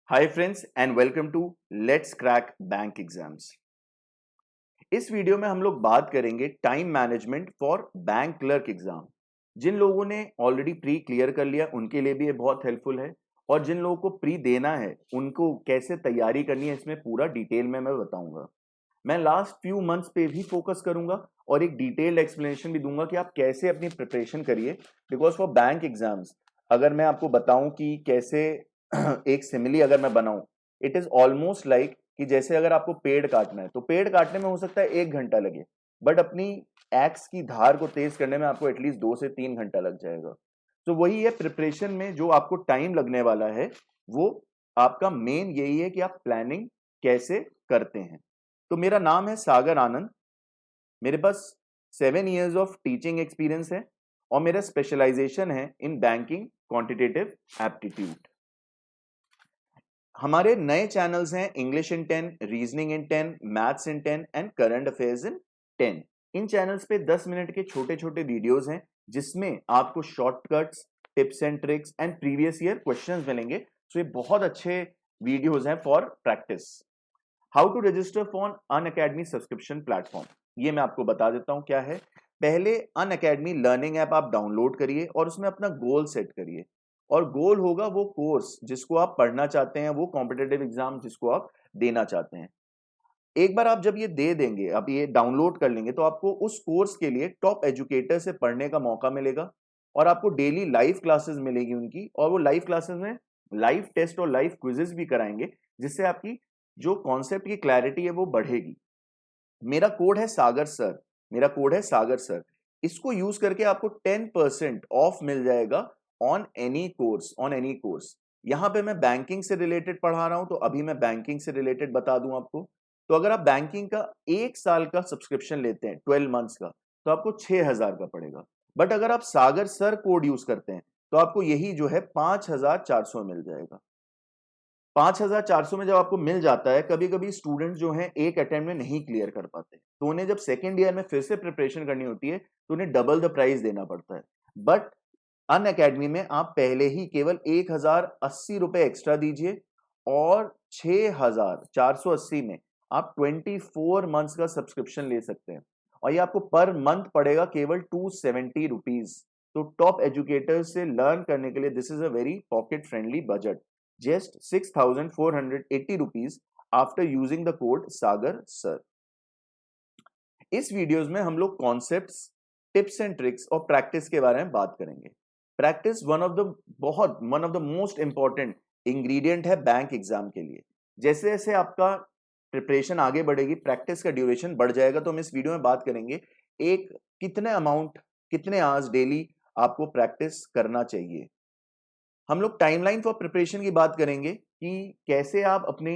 Hi friends and welcome to let's crack bank exams. इस video में हम लोग बात करेंगे time management for bank clerk exam. जिन लोगों ने ऑलरेडी प्री क्लियर कर लिया उनके लिए भी ये बहुत हेल्पफुल है, और जिन लोगों को प्री देना है उनको कैसे तैयारी करनी है इसमें पूरा डिटेल में मैं बताऊंगा। मैं लास्ट फ्यू मंथ्स पे भी फोकस करूंगा और एक डिटेल्ड एक्सप्लेनेशन भी दूंगा कि आप कैसे अपनी प्रिपरेशन करिए, बिकॉज फॉर बैंक एग्जाम्स अगर मैं आपको बताऊं कि कैसे एक सिमिली अगर मैं बनाऊं, इट इज ऑलमोस्ट लाइक कि जैसे अगर आपको पेड़ काटना है तो पेड़ काटने में हो सकता है 1 घंटा लगे, बट अपनी एक्स की धार को तेज करने में आपको एटलीस्ट 2 से 3 घंटा लग जाएगा। तो वही है, प्रिपरेशन में जो आपको टाइम लगने वाला है वो आपका मेन यही है कि आप प्लानिंग कैसे करते हैं। तो मेरा नाम है सागर आनंद, मेरे पास 7 years ऑफ टीचिंग एक्सपीरियंस है और मेरा स्पेशलाइजेशन है इन बैंकिंग क्वांटिटेटिव एप्टीट्यूड। हमारे नए चैनल्स हैं English in 10, reasoning in 10, maths in 10 and current affairs in 10। In channels पे 10 मिनट के छोटे छोटे वीडियोस हैं जिसमें आपको shortcuts, tips and tricks and previous year questions मिलेंगे। तो ये बहुत अच्छे वीडियोस हैं for practice. How to register for Unacademy subscription platform, ये मैं आपको बता देता हूं क्या है। पहले अनअकैडमी लर्निंग ऐप आप डाउनलोड करिए और उसमें अपना गोल सेट करिए, और गोल होगा वो कोर्स जिसको आप पढ़ना चाहते हैं, वो कॉम्पिटेटिव एग्जाम जिसको आप देना चाहते हैं। एक बार आप जब ये दे देंगे, आप ये डाउनलोड कर लेंगे, तो आपको उस कोर्स के लिए टॉप एजुकेटर से पढ़ने का मौका मिलेगा और आपको डेली लाइव क्लासेस मिलेगी उनकी, और वो लाइव क्लासेस में लाइव टेस्ट और लाइव क्विजेस भी कराएंगे, जिससे आपकी जो कॉन्सेप्ट की क्लैरिटी है वो बढ़ेगी। मेरा कोड है सागर सर, मेरा कोड है सागर सर। इसको यूज करके आपको 10% ऑफ मिल जाएगा on any course, on any course. यहां पे मैं बैंकिंग से रिलेटेड पढ़ा रहा हूं, तो अभी मैं बैंकिंग से रिलेटेड बता दूं आपको। तो अगर आप बैंकिंग का 1 साल का सब्सक्रिप्शन लेते हैं 12 मंथ्स का, तो आपको 6,000 का पड़ेगा। बट अगर आप सागर सर कोड यूज करते हैं तो आपको यही जो है 5,400 मिल जाएगा। 5,400 में जब आपको मिल जाता है, कभी कभी स्टूडेंट जो हैं एक अटेम्प्ट में नहीं क्लियर कर पाते, तो उन्हें जब सेकेंड ईयर में फिर से प्रिपरेशन करनी होती है तो उन्हें डबल द प्राइस देना पड़ता है। बट अन अकेडमी में आप पहले ही केवल 1,080 रुपए एक्स्ट्रा दीजिए और 6,480 में आप 24 मंथ्स का सब्सक्रिप्शन ले सकते हैं, और ये आपको पर मंथ पड़ेगा केवल 270 रुपीज। तो टॉप एजुकेटर्स से लर्न करने के लिए this is a very pocket friendly budget, just 6,480 rupees after using the code Sagar sir. इस वीडियोस में हम लोग कॉन्सेप्ट्स, टिप्स एंड ट्रिक्स और प्रैक्टिस के बारे में बात करेंगे। Practice one of the most important ingredient है बैंक एग्जाम के लिए। जैसे जैसे आपका प्रिपरेशन आगे बढ़ेगी, प्रैक्टिस का ड्यूरेशन बढ़ जाएगा। तो हम इस वीडियो में बात करेंगे एक कितने अमाउंट, कितने आवर्स डेली आपको प्रैक्टिस करना चाहिए। हम लोग टाइमलाइन फॉर प्रिपरेशन की बात करेंगे कि कैसे आप अपनी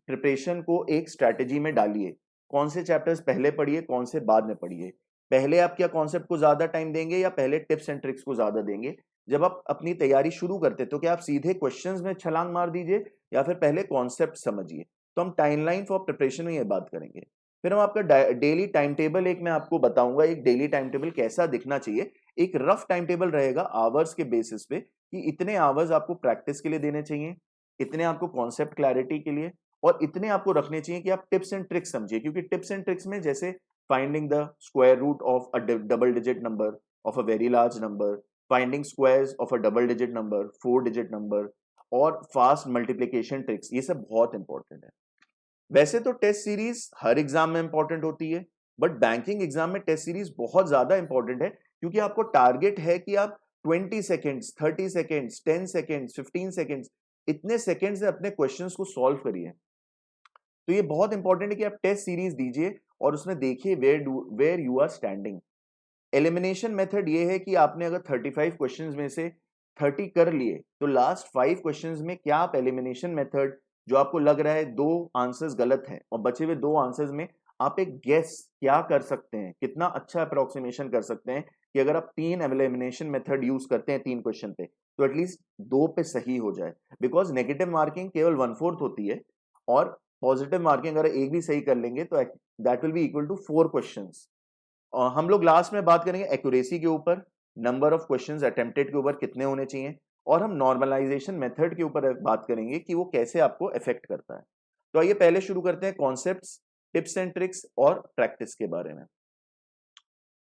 प्रिपरेशन को एक स्ट्रैटेजी में डालिए। कौन से चैप्टर्स पहले पढ़िए, कौन से बाद में पढ़िए। पहले आप क्या कॉन्सेप्ट को ज्यादा टाइम देंगे या पहले टिप्स एंड ट्रिक्स को ज्यादा देंगे। जब आप अपनी तैयारी शुरू करते तो क्या आप सीधे क्वेश्चंस में छलांग मार दीजिए या फिर पहले कॉन्सेप्ट समझिए। तो हम टाइमलाइन फॉर प्रिपरेशन में ये बात करेंगे। फिर हम आपका डेली टाइम टेबल, एक मैं आपको बताऊंगा एक डेली टाइम टेबल कैसा दिखना चाहिए। एक रफ टाइम टेबल रहेगा आवर्स के बेसिस पे कि इतने आवर्स आपको प्रैक्टिस के लिए देने चाहिए, इतने आपको कॉन्सेप्ट क्लैरिटी के लिए, और इतने आपको रखने चाहिए कि आप टिप्स एंड ट्रिक्स समझिए। क्योंकि टिप्स एंड ट्रिक्स में जैसे finding the square root of a double digit number of a very large number, finding squares of a double digit number, 4 digit number, और फास्ट मल्टीप्लीकेशन ट्रिक्स, ये सब बहुत important है। वैसे तो टेस्ट सीरीज हर एग्जाम में इंपॉर्टेंट होती है, बट बैंकिंग एग्जाम में टेस्ट सीरीज बहुत ज्यादा इंपॉर्टेंट है, क्योंकि आपको टारगेट है कि आप 20 सेकेंड्स, 30 सेकेंड्स, 10 सेकेंड्स, 15 सेकेंड्स, इतने सेकेंड्स से अपने क्वेश्चंस को सॉल्व करिए। तो ये बहुत इंपॉर्टेंट है कि आप टेस्ट सीरीज दीजिए और उसमें देखिए where you are standing. Elimination method ये है कि आपने अगर 35 क्वेश्चंस में से 30 कर लिए, तो लास्ट 5 क्वेश्चंस में क्या आप एलिमिनेशन मेथड, जो आपको लग रहा है 2 आंसर्स गलत हैं और बचे हुए 2 आंसर्स में आप एक गेस क्या कर सकते हैं, कितना अच्छा अप्रोक्सीमेशन कर सकते हैं कि अगर आप 3 एलिमिनेशन मेथड यूज करते हैं 3 क्वेश्चन पे, तो एटलीस्ट 2 पे सही हो जाए। बिकॉज नेगेटिव मार्किंग केवल 1/4 होती है, और पॉजिटिव मार्किंग अगर एक भी सही कर लेंगे तो that will be equal to 4 questions. हम लोग लास्ट में बात करेंगे एक्यूरेसी के ऊपर, नंबर ऑफ क्वेश्चंस अटेम्प्टेड के ऊपर कितने होने चाहिए, और हम नॉर्मलाइजेशन मेथड के ऊपर बात करेंगे कि वो कैसे आपको इफेक्ट करता है। तो आइए पहले शुरू करते हैं कॉन्सेप्ट्स, टिप्स एंड ट्रिक्स और प्रैक्टिस के बारे में।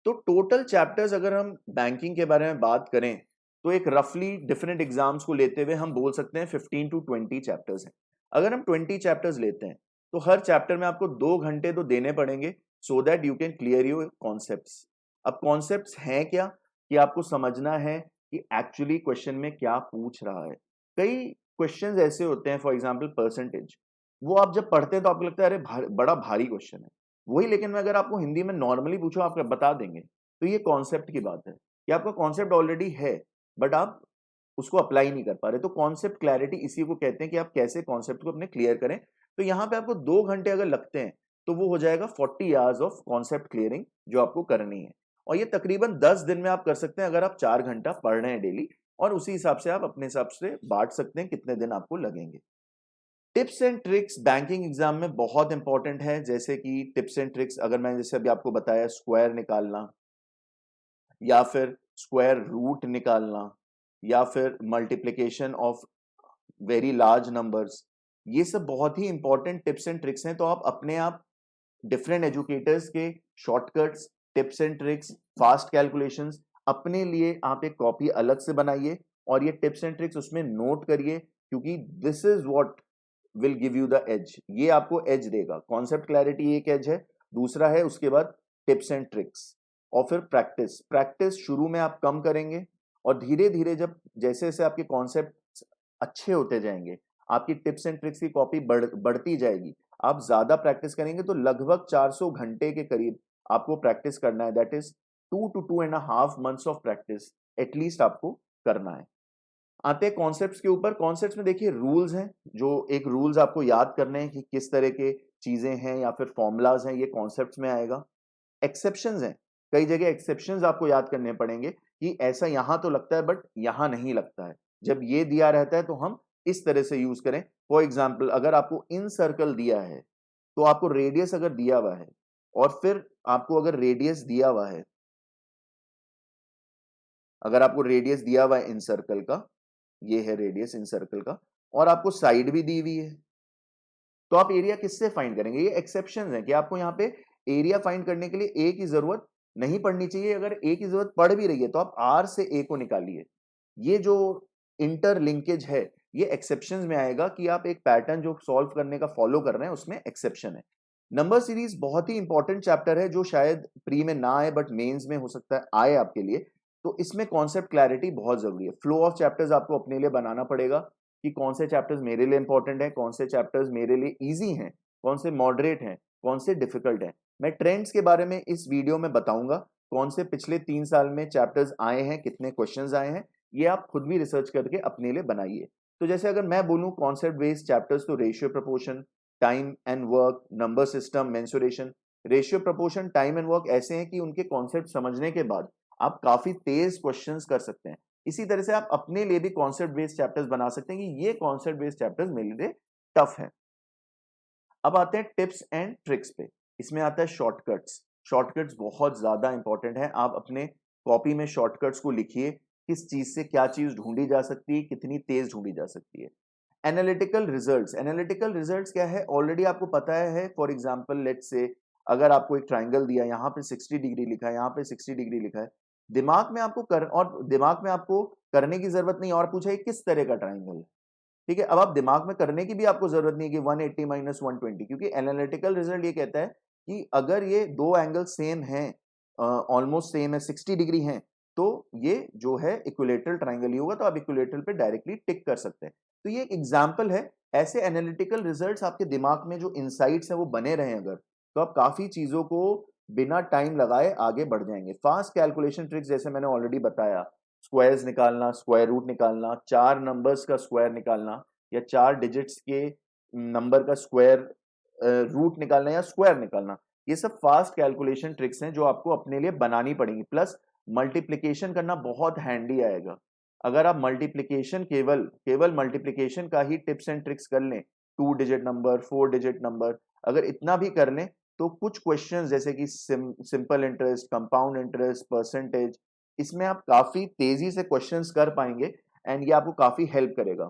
तो टोटल चैप्टर्स अगर हम बैंकिंग के बारे में बात करें तो एक रफली डिफरेंट एग्जाम्स को लेते हुए हम बोल सकते हैं 15 टू 20 चैप्टर्स हैं। अगर हम 20 चैप्टर्स लेते हैं तो हर चैप्टर में आपको 2 घंटे तो देने पड़ेंगे so that you can clear your concepts. अब कॉन्सेप्ट्स हैं क्या, कि आपको समझना है कि एक्चुअली क्वेश्चन में क्या पूछ रहा है। कई क्वेश्चंस ऐसे होते हैं, फॉर एग्जांपल परसेंटेज, वो आप जब पढ़ते हैं तो आपको लगता है अरे बड़ा भारी क्वेश्चन है वही, लेकिन मैं अगर आपको हिंदी में नॉर्मली पूछो आप बता देंगे। तो ये कॉन्सेप्ट की बात है कि आपका कॉन्सेप्ट ऑलरेडी है बट आप उसको अप्लाई नहीं कर पा रहे। तो कॉन्सेप्ट क्लैरिटी इसी को कहते हैं कि आप कैसे कॉन्सेप्ट को अपने क्लियर करें। तो यहाँ पे आपको 2 घंटे अगर लगते हैं तो वो हो जाएगा 40 आवर्स ऑफ कॉन्सेप्ट क्लियरिंग जो आपको करनी है। और ये तकरीबन 10 दिन में आप कर सकते हैं अगर आप 4 घंटा पढ़ रहे हैं डेली, और उसी हिसाब से आप अपने हिसाब से बांट सकते हैं कितने दिन आपको लगेंगे। Tips and tricks banking exam में बहुत इंपॉर्टेंट है। जैसे कि टिप्स एंड ट्रिक्स अगर मैं जैसे अभी आपको बताया, स्क्वायर निकालना या फिर स्क्वायर रूट निकालना या फिर multiplication of very large numbers, ये सब बहुत ही इंपॉर्टेंट टिप्स एंड ट्रिक्स हैं। तो आप अपने आप डिफरेंट एजुकेटर्स के shortcuts, tips and tricks, fast calculations अपने लिए आप एक कॉपी अलग से बनाइए और ये टिप्स एंड ट्रिक्स उसमें नोट करिए, क्योंकि this is what will give you the edge. ये आपको एज देगा। कॉन्सेप्ट क्लैरिटी एक एज है, दूसरा है उसके बाद टिप्स एंड ट्रिक्स, और फिर प्रैक्टिस। प्रैक्टिस शुरू में आप कम करेंगे और धीरे धीरे जब जैसे जैसे आपके कॉन्सेप्ट अच्छे होते जाएंगे, आपकी टिप्स एंड ट्रिक्स की कॉपी बढ़ती जाएगी, आप ज्यादा प्रैक्टिस करेंगे तो लगभग 400 घंटे के करीब आपको प्रैक्टिस करना है। That is 2 to 2.5 months of practice at least आपको करना है। आते हैं कॉन्सेप्ट्स के ऊपर। कॉन्सेप्ट्स में देखिए रूल्स हैं, जो एक रूल्स आपको याद करने हैं कि किस तरह के चीजें हैं या फिर फॉर्मूलाज हैं, ये कॉन्सेप्ट्स में आएगा। एक्सेप्शंस हैं, कई जगह एक्सेप्शंस आपको याद करने पड़ेंगे कि ऐसा यहां तो लगता है बट यहां नहीं लगता है। जब ये दिया रहता है तो हम इस तरह से यूज करें। फॉर एग्जाम्पल अगर आपको इन सर्कल दिया है तो आपको रेडियस अगर दिया हुआ है, और फिर आपको अगर रेडियस दिया हुआ है, अगर आपको रेडियस दिया हुआ है इन सर्कल का, ये है रेडियस इन सर्कल का, और आपको साइड भी दी हुई है, तो आप एरिया किससे फाइंड करेंगे। ये एक्सेप्शन है कि आपको यहाँ पे एरिया फाइंड करने के लिए ए की जरूरत नहीं पड़नी चाहिए। अगर ए की जरूरत पड़ भी रही है तो आप आर से ए को निकालिए। ये जो इंटर लिंकेज है ये एक्सेप्शंस में आएगा कि आप एक पैटर्न जो सॉल्व करने का फॉलो कर रहे हैं उसमें एक्सेप्शन है। नंबर सीरीज बहुत ही इंपॉर्टेंट चैप्टर है जो शायद प्री में ना आए बट मेंस में हो सकता है आए आपके लिए। तो इसमें कॉन्सेप्ट क्लैरिटी बहुत जरूरी है। फ्लो ऑफ चैप्टर्स आपको अपने लिए बनाना पड़ेगा कि कौन से चैप्टर्स मेरे लिए इंपॉर्टेंट है, कौन से चैप्टर्स मेरे लिए इजी हैं, कौन से मॉडरेट हैं, कौन से डिफिकल्ट हैं। मैं ट्रेंड्स के बारे में इस वीडियो में बताऊंगा, कौन से पिछले 3 साल में चैप्टर्स आए हैं, कितने क्वेश्चंस आए हैं, ये आप खुद भी रिसर्च करके अपने लिए बनाइए। तो जैसे अगर मैं बोलूं कॉन्सेप्ट बेस्ड चैप्टर्स, तो ratio proportion, time and work, number system, mensuration. Ratio proportion, time and work ऐसे हैं कि उनके कॉन्सेप्ट समझने के बाद आप काफी तेज क्वेश्चंस कर सकते हैं। इसी तरह से आप अपने लिए भी कॉन्सेप्ट बेस्ड चैप्टर्स बना सकते हैं कि ये कॉन्सेप्ट बेस्ड चैप्टर्स मेरे लिए टफ है। अब आते हैं टिप्स एंड ट्रिक्स पे। इसमें आता है शॉर्टकट्स। शॉर्टकट्स बहुत ज्यादा इंपॉर्टेंट है। आप अपने कॉपी में शॉर्टकट्स को लिखिए, किस चीज से क्या चीज ढूंढी जा सकती है, कितनी तेज ढूंढी जा सकती है। एनालिटिकल रिजल्ट्स, एनालिटिकल रिजल्ट्स क्या है ऑलरेडी आपको पता है। फॉर एग्जांपल लेट्स से अगर आपको एक ट्राइंगल दिया, यहाँ पे 60 डिग्री लिखा है, यहाँ पे 60 डिग्री लिखा है, दिमाग में आपको और दिमाग में आपको करने की जरूरत नहीं, और पूछा है किस तरह का ट्राइंगल है। ठीक है, अब आप दिमाग में करने की भी आपको जरूरत नहीं है कि 180 माइनस 120, क्योंकि एनालिटिकल रिजल्ट ये कहता है कि अगर ये दो एंगल सेम हैं, ऑलमोस्ट सेम है, 60 डिग्री हैं, तो ये जो है इक्विलेटरल ट्राइंगल ही होगा। तो आप इक्विलेटरल पे डायरेक्टली टिक कर सकते हैं। तो ये एक एग्जाम्पल है। ऐसे एनालिटिकल रिजल्ट्स आपके दिमाग में जो इनसाइट्स हैं वो बने रहे अगर, तो आप काफी चीजों को बिना टाइम लगाए आगे बढ़ जाएंगे। फास्ट कैलकुलेशन ट्रिक्स जैसे मैंने ऑलरेडी बताया, स्क्वायर्स निकालना, स्क्वायर रूट निकालना, 4 नंबर्स का स्क्वायर निकालना, या 4 डिजिट्स के नंबर का स्क्वायर रूट निकालना या स्क्वायर निकालना, ये सब फास्ट कैलकुलेशन ट्रिक्स हैं जो आपको अपने लिए बनानी पड़ेंगी। प्लस मल्टीप्लिकेशन करना बहुत हैंडी आएगा। अगर आप मल्टीप्लिकेशन केवल केवल मल्टीप्लिकेशन का ही टिप्स एंड ट्रिक्स कर लें, 2 डिजिट नंबर, 4 डिजिट नंबर, अगर इतना भी कर लें, तो कुछ क्वेश्चंस जैसे कि simple interest, compound interest, percentage, इसमें आप काफी तेजी से क्वेश्चंस कर पाएंगे। एंड ये आपको काफी हेल्प करेगा।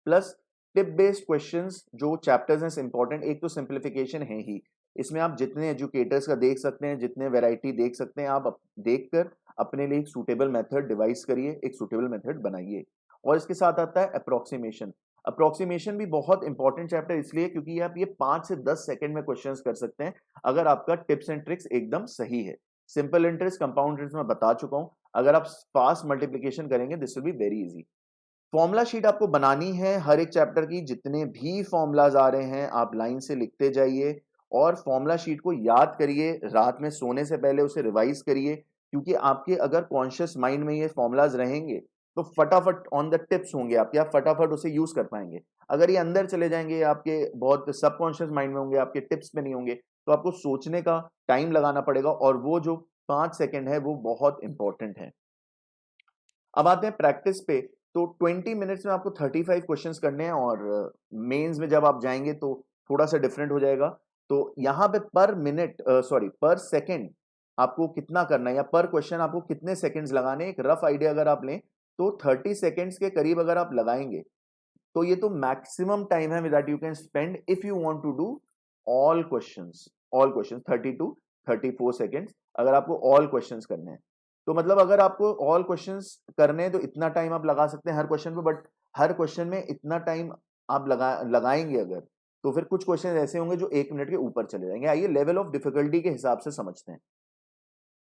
प्लस टिप बेस्ड क्वेश्चंस जो चैप्टर्स हैं इंपॉर्टेंट, एक तो सिंप्लीफिकेशन है ही, इसमें आप जितने एजुकेटर्स का देख सकते हैं, जितने वैरायटी देख सकते हैं, आप देखकर अपने लिए एक सूटेबल मेथड डिवाइस करिए, एक सूटेबल मेथड बनाइए। और इसके साथ आता है अप्रोक्सीमेशन। अप्रोक्सीमेशन भी बहुत इंपॉर्टेंट चैप्टर इसलिए क्योंकि आप ये 5 से 10 सेकंड में क्वेश्चंस कर सकते हैं अगर आपका टिप्स एंड ट्रिक्स एकदम सही है। सिंपल इंटरेस्ट, कंपाउंड इंटरेस्ट मैं बता चुका हूं, अगर आप फास्ट मल्टीप्लिकेशन करेंगे this will be very easy. Formula sheet आपको बनानी है हर एक चैप्टर की, जितने भी फॉर्मूलाज आ रहे हैं आप लाइन से लिखते जाइए और फॉर्मूला शीट को याद करिए, रात में सोने से पहले उसे रिवाइज करिए, क्योंकि आपके अगर कॉन्शियस माइंड में ये फॉर्मूलाज रहेंगे तो फटाफट ऑन द टिप्स होंगे आपके, आप फटाफट उसे यूज कर पाएंगे। अगर ये अंदर चले जाएंगे, आपके बहुत सबकॉन्शियस माइंड में होंगे, आपके टिप्स पे नहीं होंगे, तो आपको सोचने का टाइम लगाना पड़ेगा और वो जो 5 सेकंड है वो बहुत इंपॉर्टेंट है। अब आते हैं प्रैक्टिस पे। तो 20 मिनट्स में आपको 35 क्वेश्चंस करने हैं और मेंस में जब आप जाएंगे तो थोड़ा सा डिफरेंट हो जाएगा। तो यहाँ पे पर मिनट पर सेकंड आपको कितना करना है या पर क्वेश्चन आपको कितने सेकंड्स लगाने, एक रफ आइडिया अगर आप लें तो 30 सेकंड्स के करीब अगर आप लगाएंगे तो ये तो मैक्सिमम टाइम है that you can spend if you want to do all questions 30 to 34 seconds अगर आपको ऑल क्वेश्चंस करने हैं। तो मतलब अगर आपको ऑल क्वेश्चंस करने हैं तो इतना टाइम आप लगा सकते हैं हर क्वेश्चन पे, बट हर क्वेश्चन में इतना टाइम आप लगाएंगे अगर, तो फिर कुछ क्वेश्चन ऐसे होंगे जो 1 मिनट के ऊपर चले जाएंगे। आइए लेवल ऑफ डिफिकल्टी के हिसाब से समझते हैं।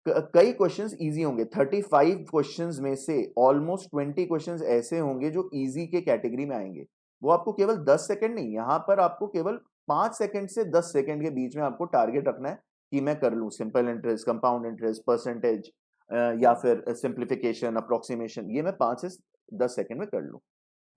कई क्वेश्चंस इजी होंगे, 35 क्वेश्चंस में से ऑलमोस्ट 20 क्वेश्चंस ऐसे होंगे जो इजी के कैटेगरी में आएंगे। वो आपको केवल 10 सेकंड नहीं, यहां पर आपको केवल 5 सेकंड से 10 सेकंड के बीच में आपको टारगेट रखना है कि मैं कर लूं simple interest, compound interest, percentage या फिर सिंप्लीफिकेशन, अप्रोक्सीमेशन, ये मैं 5 से 10 सेकंड में कर लूं।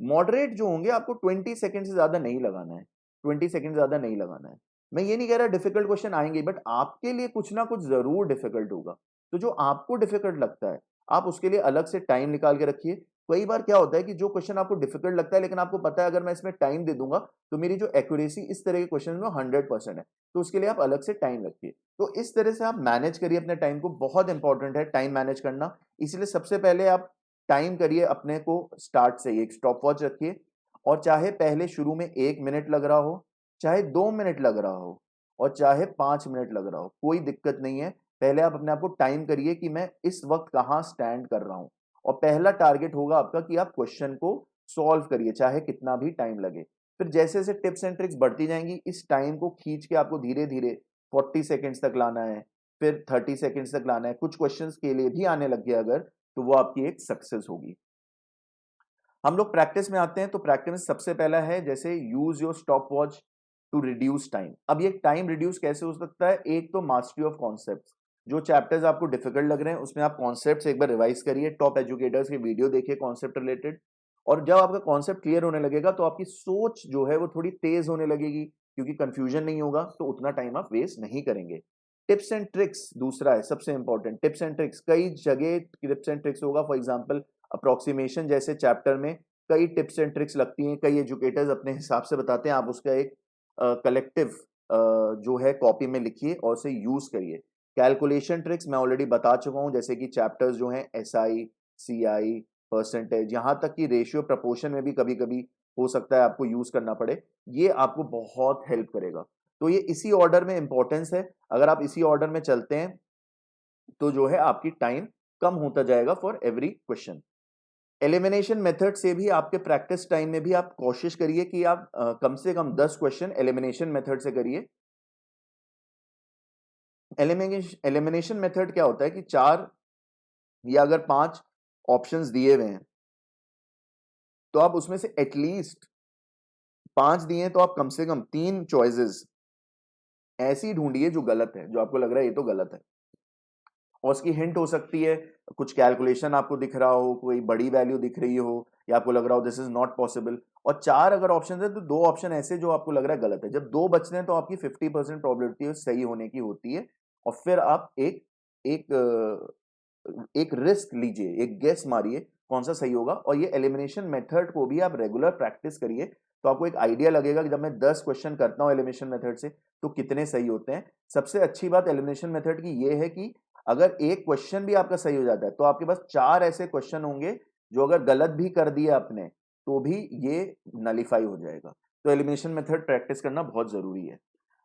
मॉडरेट जो होंगे आपको 20 सेकंड से ज्यादा नहीं लगाना है, 20 सेकंड से ज्यादा नहीं लगाना है। मैं ये नहीं कह रहा डिफिकल्ट क्वेश्चन आएंगे, बट आपके लिए कुछ ना कुछ जरूर डिफिकल्ट होगा। तो जो आपको डिफिकल्ट लगता है आप उसके लिए अलग से टाइम निकाल के रखिए। कई बार क्या होता है कि जो क्वेश्चन आपको डिफिकल्ट लगता है लेकिन आपको पता है अगर मैं इसमें टाइम दे दूंगा तो मेरी जो एक्यूरेसी इस तरह के क्वेश्चन में 100% है, तो उसके लिए आप अलग से टाइम रखिए। तो इस तरह से आप मैनेज करिए अपने टाइम को, बहुत इंपॉर्टेंट है टाइम मैनेज करना। इसलिए सबसे पहले आप टाइम करिए अपने को, स्टार्ट से एक स्टॉप वॉच रखिए और चाहे पहले शुरू में 1 मिनट लग रहा हो, चाहे 2 मिनट लग रहा हो और चाहे 5 मिनट लग रहा हो, कोई दिक्कत नहीं है। पहले आप अपने आप को टाइम करिए कि मैं इस वक्त कहाँ स्टैंड कर रहा हूं और पहला टारगेट होगा आपका कि आप क्वेश्चन को सॉल्व करिए चाहे कितना भी टाइम लगे। फिर जैसे जैसे टिप्स एंड ट्रिक्स बढ़ती जाएंगी इस टाइम को खींच के आपको धीरे धीरे 40 सेकेंड्स तक लाना है, फिर 30 सेकेंड्स तक लाना है। कुछ क्वेश्चंस के लिए भी आने लग गया अगर, तो वो आपकी एक सक्सेस होगी। हम लोग प्रैक्टिस में आते हैं। तो प्रैक्टिस में सबसे पहला है जैसे use your stopwatch to reduce time. अब ये टाइम रिड्यूस कैसे हो सकता है, एक तो मास्टरी ऑफ कॉन्सेप्ट्स, जो चैप्टर्स आपको डिफिकल्ट लग रहे हैं उसमें आप कॉन्सेप्ट्स एक बार रिवाइज करिए, टॉप एजुकेटर्स की वीडियो देखिए कॉन्सेप्ट रिलेटेड, और जब आपका कॉन्सेप्ट क्लियर होने लगेगा तो आपकी सोच जो है वो थोड़ी तेज होने लगेगी क्योंकि कंफ्यूजन नहीं होगा, तो उतना टाइम आप वेस्ट नहीं करेंगे। टिप्स एंड ट्रिक्स दूसरा है सबसे इंपॉर्टेंट, टिप्स एंड ट्रिक्स कई जगह टिप्स एंड ट्रिक्स होगा। फॉर एग्जांपल अप्रोक्सीमेशन जैसे चैप्टर में कई टिप्स एंड ट्रिक्स लगती हैं, कई एजुकेटर्स अपने हिसाब से बताते हैं, आप उसका एक कलेक्टिव जो है कॉपी में लिखिए और उसे यूज करिए। कैलकुलेशन ट्रिक्स मैं ऑलरेडी बता चुका हूं, जैसे कि चैप्टर्स जो हैं एसआई, सीआई, परसेंटेज, यहां तक कि रेशियो प्रपोर्शन में भी कभी कभी हो सकता है आपको यूज करना पड़े, ये आपको बहुत हेल्प करेगा। तो ये इसी ऑर्डर में इंपॉर्टेंस है, अगर आप इसी ऑर्डर में चलते हैं तो जो है आपकी टाइम कम होता जाएगा for every question. Elimination method से भी आपके प्रैक्टिस टाइम में भी आप कोशिश करिए कि आप कम से कम 10 क्वेश्चन एलिमिनेशन मेथड से करिए। एलिमिनेशन मेथड क्या होता है कि 4 या अगर 5 ऑप्शंस दिए हुए हैं तो आप उसमें से एटलीस्ट 5 दिए हैं तो आप कम से कम 3 चॉइसेस ऐसी ढूंढिए जो गलत है, जो आपको लग रहा है ये तो गलत है, और उसकी हिंट हो सकती है कुछ कैलकुलेशन आपको दिख रहा हो, कोई बड़ी वैल्यू दिख रही हो या आपको लग रहा हो दिस इज नॉट पॉसिबल। और 4 अगर ऑप्शन है तो 2 ऑप्शन ऐसे जो आपको लग रहा है गलत है। जब 2 बचते हैं तो आपकी 50% प्रोबेबिलिटी सही होने की होती है और फिर आप एक एक रिस्क लीजिए, एक गेस मारिए कौन सा सही होगा। और ये एलिमिनेशन मेथड को भी आप रेगुलर प्रैक्टिस करिए तो आपको एक आइडिया लगेगा कि जब मैं 10 क्वेश्चन करता हूं एलिमिनेशन मेथड से तो कितने सही होते हैं। सबसे अच्छी बात एलिमिनेशन मेथड की ये है कि अगर एक क्वेश्चन भी आपका सही हो जाता है तो आपके पास 4 ऐसे क्वेश्चन होंगे जो अगर गलत भी कर दिया आपने तो भी ये नलीफाई हो जाएगा। तो एलिमिनेशन मेथड प्रैक्टिस करना बहुत जरूरी है।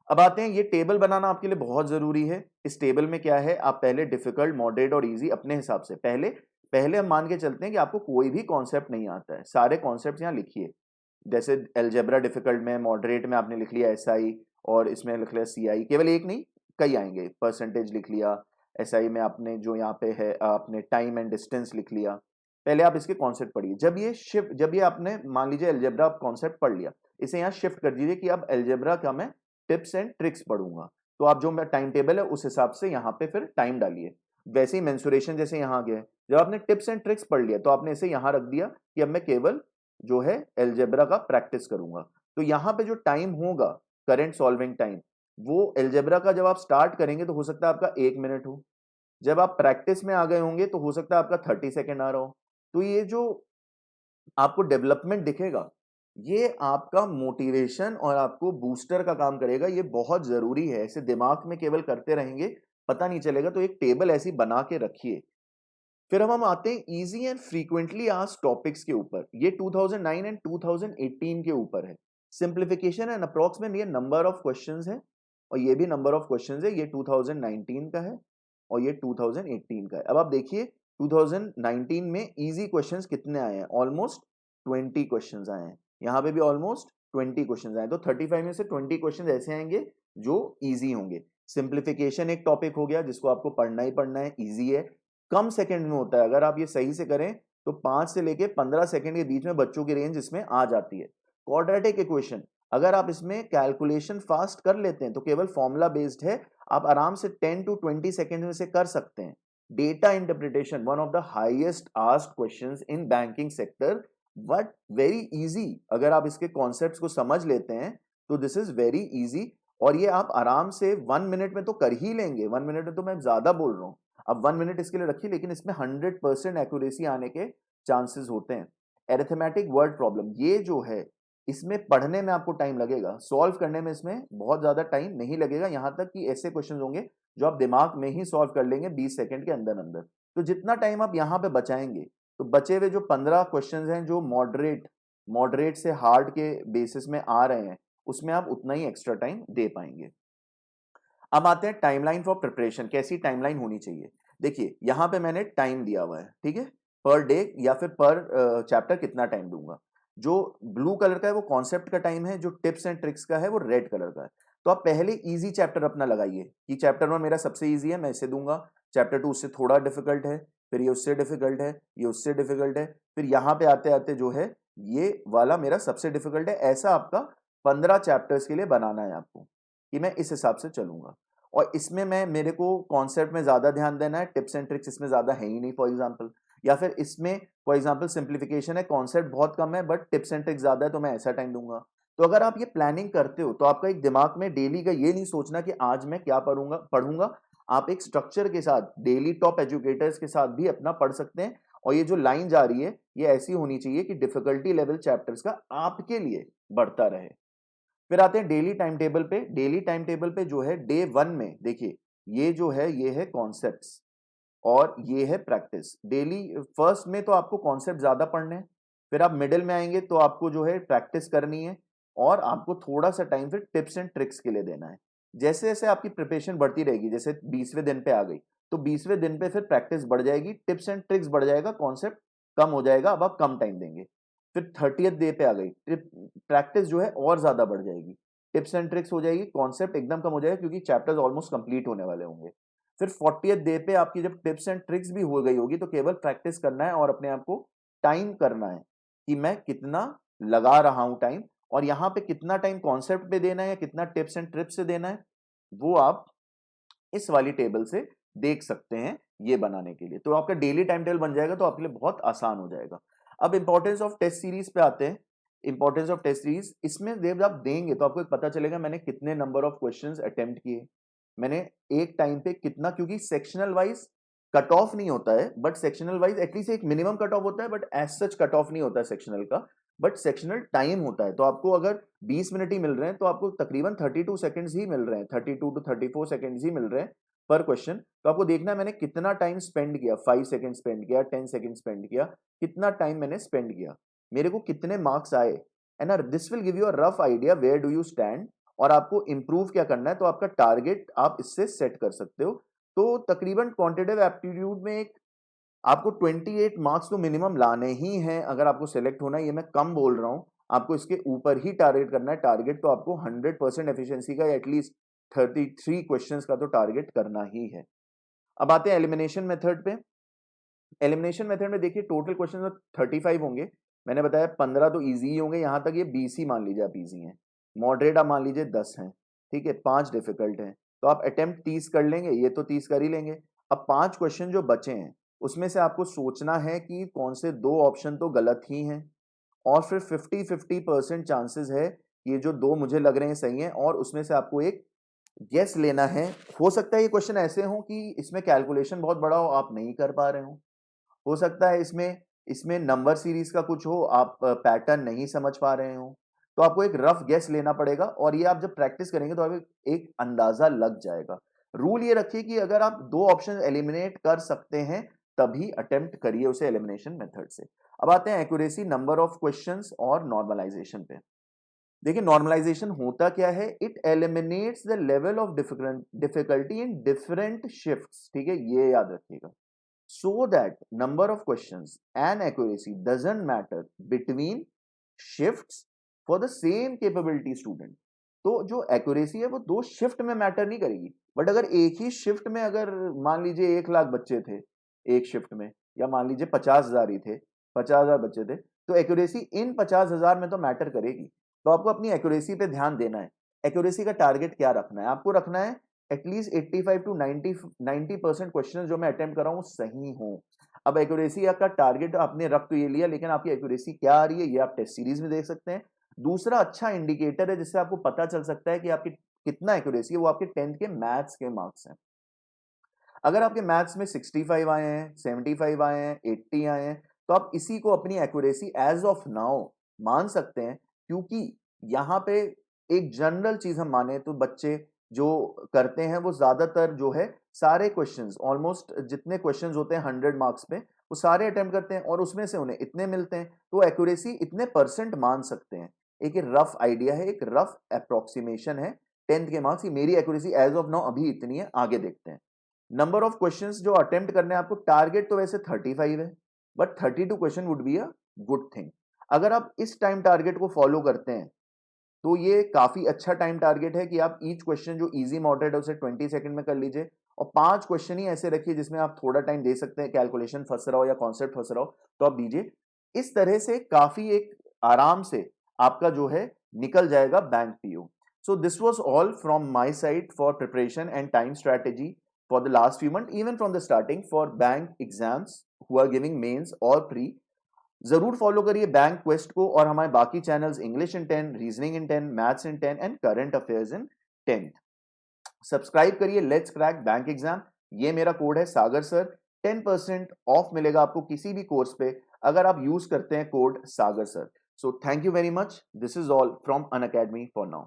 अब आते हैं, ये टेबल बनाना आपके लिए बहुत जरूरी है। इस टेबल में क्या है, आप पहले डिफिकल्ट, मॉडरेट और इजी अपने हिसाब से पहले पहले हम मान के चलते हैं कि आपको कोई भी कॉन्सेप्ट नहीं आता है, सारे कॉन्सेप्ट यहाँ लिखिए। जैसे अलजेब्रा डिफिकल्ट में, मॉडरेट में आपने लिख लिया एसआई, और इसमें लिख लिया सीआई, केवल एक नहीं कई आएंगे, परसेंटेज लिख लिया। एसआई में आपने जो यहाँ पे है आपने टाइम एंड डिस्टेंस लिख लिया। पहले आप इसके कॉन्सेप्ट पढ़िए। जब ये आपने मान लीजिए अलजेब्रा कॉन्सेप्ट पढ़ लिया, इसे यहाँ शिफ्ट कर दीजिए कि अब अलजेब्रा का मैं टिप्स एंड ट्रिक्स पढ़ूंगा। तो आप जो मैं टाइम टेबल है उस हिसाब से यहाँ पे फिर टाइम डालिए। वैसे ही मेंसुरेशन जैसे यहाँ आ गया, जब आपने टिप्स एंड ट्रिक्स पढ़ लिया तो आपने इसे यहाँ रख दिया कि अब मैं केवल जो है अलजेब्रा का प्रैक्टिस करूंगा। तो यहाँ पे जो टाइम होगा, करंट सॉल्विंग टाइम, वो अलजेब्रा का जब आप स्टार्ट करेंगे तो हो सकता है आपका 1 मिनट हो, जब आप प्रैक्टिस में आ गए होंगे तो हो सकता है आपका 30 सेकेंड आ रहा हो। तो ये जो आपको डेवलपमेंट दिखेगा, ये आपका मोटिवेशन और आपको बूस्टर का काम करेगा। ये बहुत जरूरी है, ऐसे दिमाग में केवल करते रहेंगे पता नहीं चलेगा। तो एक टेबल ऐसी बना के रखिए। फिर हम आते हैं easy and frequently asked topics के ऊपर। ये 2009 एंड 2018 के ऊपर है। सिंप्लीफिकेशन एंड अप्रॉक्स में ये नंबर ऑफ क्वेश्चंस है, और ये भी नंबर ऑफ क्वेश्चंस है। ये 2019 का है और ये 2018 का है। अब आप देखिए 2019 में इजी क्वेश्चंस कितने आए हैं, ऑलमोस्ट 20 क्वेश्चंस आए हैं। यहाँ पे भी ऑलमोस्ट 20 क्वेश्चंस आए। तो 35 में से 20 क्वेश्चंस ऐसे आएंगे जो इजी होंगे। सिंप्लीफिकेशन एक टॉपिक हो गया जिसको आपको पढ़ना ही पढ़ना है, इजी है, कम सेकंड में होता है। अगर आप ये सही से करें तो 5 से लेके 15 सेकंड के बीच में बच्चों की रेंज इसमें आ जाती है। क्वाड्रेटिक इक्वेशन, अगर आप इसमें कैलकुलेशन फास्ट कर लेते हैं तो केवल फॉर्मूला बेस्ड है, आप आराम से 10 to 20 सेकंड में से कर सकते हैं। Data interpretation, one of the highest asked questions in banking sector, but very easy. अगर आप इसके कॉन्सेप्ट्स को समझ लेते हैं तो दिस इज वेरी इजी, और ये आप आराम से 1 मिनट में तो कर ही लेंगे। 1 मिनट में तो मैं ज्यादा बोल रहा हूं, अब 1 मिनट इसके लिए रखिए, लेकिन इसमें 100% एक्यूरेसी आने के चांसेस होते हैं। एरिथमेटिक वर्ड प्रॉब्लम, ये जो है इसमें पढ़ने में आपको टाइम लगेगा, सॉल्व करने में इसमें बहुत ज्यादा टाइम नहीं लगेगा। यहां तक कि ऐसे क्वेश्चन होंगे जो आप दिमाग में ही सॉल्व कर लेंगे 20 सेकंड के अंदर अंदर। तो जितना टाइम आप यहां पे बचाएंगे, तो बचे हुए जो 15 क्वेश्चन हैं जो मॉडरेट से हार्ड के बेसिस में आ रहे हैं, उसमें आप उतना ही एक्स्ट्रा टाइम दे पाएंगे। अब आते हैं टाइमलाइन फॉर प्रिपरेशन, कैसी टाइमलाइन होनी चाहिए। देखिए यहां पे मैंने टाइम दिया हुआ है, ठीक है, पर डे या फिर पर चैप्टर कितना टाइम दूंगा। जो ब्लू कलर का है वो कॉन्सेप्ट का टाइम है, जो टिप्स एंड ट्रिक्स का है वो रेड कलर का है। तो आप पहले इजी चैप्टर अपना लगाइए कि चैप्टर 1 मेरा सबसे इजी है, मैं इसे दूंगा। चैप्टर 2 उससे थोड़ा डिफिकल्ट है, फिर ये उससे डिफिकल्ट है, ये उससे डिफिकल्ट है, फिर यहाँ पे आते आते जो है ये वाला मेरा सबसे डिफिकल्ट है। ऐसा आपका 15 चैप्टर्स के लिए बनाना है आपको, कि मैं इस हिसाब से चलूंगा। और इसमें मैं मेरे को कॉन्सेप्ट में ज्यादा ध्यान देना है, टिप्स एंड ट्रिक्स इसमें ज्यादा है ही नहीं फॉर एग्जांपल। या फिर इसमें फॉर एग्जांपल सिंप्लीफिकेशन है, कॉन्सेप्ट बहुत कम है बट टिप्स एंड ट्रिक्स ज्यादा है, तो मैं ऐसा टाइम दूंगा। तो अगर आप ये प्लानिंग करते हो तो आपका एक दिमाग में डेली का ये नहीं सोचना कि आज मैं क्या पढ़ूंगा। आप एक स्ट्रक्चर के साथ डेली टॉप एजुकेटर्स के साथ भी अपना पढ़ सकते हैं। और ये जो लाइन जा रही है ये ऐसी होनी चाहिए कि डिफिकल्टी लेवल चैप्टर्स का आपके लिए बढ़ता रहे। फिर आते हैं डेली टाइम टेबल पे। डेली टाइम टेबल पे जो है डे 1 में देखिए, ये जो है ये है कॉन्सेप्ट्स और ये है प्रैक्टिस। डेली फर्स्ट में तो आपको कॉन्सेप्ट ज्यादा पढ़ने हैं, फिर आप मिडिल में आएंगे तो आपको जो है प्रैक्टिस करनी है, और आपको थोड़ा सा टाइम फिर टिप्स एंड ट्रिक्स के लिए देना है। जैसे जैसे आपकी प्रिपरेशन बढ़ती रहेगी, जैसे 20वें दिन पे आ गई तो 20वें दिन पे फिर प्रैक्टिस बढ़ जाएगी, टिप्स एंड ट्रिक्स बढ़ जाएगा, कॉन्सेप्ट कम हो जाएगा, अब आप कम टाइम देंगे। फिर 30th डे पे आ गई, प्रैक्टिस जो है और ज्यादा बढ़ जाएगी, टिप्स एंड ट्रिक्स हो जाएगी, कॉन्सेप्ट एकदम कम हो जाएगा क्योंकि चैप्टर्स ऑलमोस्ट कंप्लीट होने वाले होंगे। फिर 40th डे पे आपकी जब टिप्स एंड ट्रिक्स भी हो गई होगी तो केवल प्रैक्टिस करना है और अपने आप को टाइम करना है कि मैं कितना लगा रहा हूं टाइम, और यहां पे कितना टाइम कॉन्सेप्ट पे देना है या कितना टिप्स एंड ट्रिक्स से देना है, वो आप इस वाली टेबल से देख सकते हैं ये बनाने के लिए। तो आपका डेली टाइम टेबल बन जाएगा तो आपके लिए बहुत आसान हो जाएगा। अब इंपॉर्टेंस ऑफ टेस्ट सीरीज पे आते हैं। इंपॉर्टेंस ऑफ टेस्ट सीरीज, इसमें जब आप देंगे तो आपको एक पता चलेगा मैंने कितने नंबर ऑफ क्वेश्चंस अटेम्प्ट किए, मैंने एक टाइम पे कितना, क्योंकि सेक्शनल वाइज कट ऑफ नहीं होता है, बट सेक्शनल वाइज एटलीस्ट एक मिनिमम कट ऑफ होता है, but as such cut off नहीं होता है सेक्शनल का, बट सेक्शनल टाइम होता है। तो आपको अगर 20 मिनट ही मिल रहे हैं तो आपको तकरीबन 32 सेकंड्स ही मिल रहे हैं, 32 to 34 सेकंड्स ही मिल रहे हैं। पर क्वेश्चन। तो आपको देखना है मैंने कितना टाइम स्पेंड किया, 5 सेकंड स्पेंड किया, 10 सेकंड स्पेंड किया, कितना टाइम मैंने स्पेंड किया, मेरे को कितने मार्क्स आए, and this will give you a rough idea where do you stand, और आपको इंप्रूव क्या करना है, तो आपका टारगेट आप इससे सेट कर सकते हो। तो तकरीबन क्वांटिटेटिव एप्टीट्यूड में एक आपको 28 मार्क्स तो मिनिमम लाने ही हैं अगर आपको सेलेक्ट होना है। ये मैं कम बोल रहा हूं, आपको इसके ऊपर ही टारगेट करना है। टारगेट तो आपको 100% एफिशिएंसी का या एटलीस्ट 33 क्वेश्चंस का तो टारगेट करना ही है। अब आते हैं एलिमिनेशन मेथड पे। एलिमिनेशन मेथड में देखिए टोटल क्वेश्चन 35 होंगे। मैंने बताया 15 तो इजी ही होंगे, यहां तक ये 20 ही मान लीजिए आप इजी हैं। मॉडरेट आप मान लीजिए 10 हैं, ठीक है, 5 डिफिकल्ट हैं, तो आप अटेम्प्ट 30 कर लेंगे, ये तो 30 कर ही लेंगे। अब 5 क्वेश्चन जो बचे हैं उसमें से आपको सोचना है कि कौन से 2 ऑप्शन तो गलत ही हैं, और फिर 50-50% चांसेस है ये जो 2 मुझे लग रहे हैं सही हैं, और उसमें से आपको एक गेस लेना है। हो सकता है ये क्वेश्चन ऐसे हो कि इसमें कैलकुलेशन बहुत बड़ा हो, आप नहीं कर पा रहे हो सकता है इसमें इसमें नंबर सीरीज का कुछ हो, आप पैटर्न नहीं समझ पा रहे हो, तो आपको एक रफ गेस लेना पड़ेगा, और ये आप जब प्रैक्टिस करेंगे तो आपको एक अंदाजा लग जाएगा। रूल ये रखिए कि अगर आप 2 ऑप्शन एलिमिनेट कर सकते हैं तभी अटेम्प्ट करिए उसे एलिमिनेशन मेथड से। अब आते हैं एक्यूरेसी, नंबर ऑफ क्वेश्चंस और नॉर्मलाइजेशन पे। देखिए नॉर्मलाइजेशन होता क्या है, it eliminates the level of difficulty in different shifts, ठीक है, ये याद रखिएगा। So that number of questions and accuracy doesn't matter between shifts for the same capability student। तो जो एक्यूरेसी है वो 2 शिफ्ट में मैटर नहीं करेगी, बट अगर एक ही शिफ्ट में, अगर मान लीजिए 1 लाख बच्चे थे एक शिफ्ट में, या मान लीजिए 50,000 ही थे, 50,000 बच्चे थे, तो एक्यूरेसी इन 50,000 में तो मैटर करेगी। तो आपको अपनी एक्यूरेसी पे ध्यान देना है। एक्यूरेसी का टारगेट क्या रखना है, आपको रखना है एटलीस्ट 85 टू 90% क्वेश्चन जो मैं अटेम्प्ट कर रहा हूं सही हूं। अब एक्यूरेसी का टारगेट आपने रख तो ये लिया, लेकिन आपकी एक्यूरेसी क्या आ रही है ये आप टेस्ट सीरीज में देख सकते हैं। दूसरा अच्छा इंडिकेटर है जिससे आपको पता चल सकता है कि आपकी कितना एक्यूरेसी है, वो आपके 10th के मैथ्स के मार्क्स हैं। अगर आपके मैथ्स में 65 आए हैं, 75 आए हैं, 80 आए हैं, तो आप इसी को अपनी एक्यूरेसी एज ऑफ नाउ मान सकते हैं, क्योंकि यहाँ पे एक जनरल चीज हम माने तो बच्चे जो करते हैं वो ज्यादातर जो है सारे क्वेश्चंस, ऑलमोस्ट जितने क्वेश्चंस होते हैं 100 मार्क्स पे, वो सारे अटेम्प्ट करते हैं और उसमें से उन्हें इतने मिलते हैं, तो एक्यूरेसी इतने परसेंट मान सकते हैं। एक रफ आइडिया है, एक रफ अप्रोक्सीमेशन है 10th के मार्क्स की। मेरी एक्यूरेसी एज ऑफ नाउ अभी इतनी है, आगे देखते हैं। नंबर ऑफ क्वेश्चंस जो अटेम्प्ट करने हैं आपको, टारगेट तो वैसे 35 है, but 32 question would be a good thing. अगर आप इस टाइम टारगेट को फॉलो करते हैं तो ये काफी अच्छा टाइम टारगेट है कि आप ईच क्वेश्चन जो इजी मॉडरेट है उसे 20 सेकंड में कर लीजिए, और 5 क्वेश्चन ही ऐसे रखिए जिसमें आप थोड़ा टाइम दे सकते हैं, कैलकुलेशन फंस रहा हो या कॉन्सेप्ट फंस रहा हो तो आप दीजिए। इस तरह से काफी एक आराम से आपका जो है निकल जाएगा bank PO. So this was all from my side for preparation and time strategy for the last few months, even from the starting for bank exams who are giving mains or pre। जरूर follow करिए bank quest को और हमारे बाकी channels, English in 10, reasoning in 10, maths in 10 and current affairs in 10। Subscribe करिए let's crack bank exam. ये मेरा code है सागर सर, 10% ऑफ मिलेगा आपको किसी भी कोर्स पे अगर आप यूज करते हैं code Sagar sir. So thank you very much, this is all from Unacademy for now.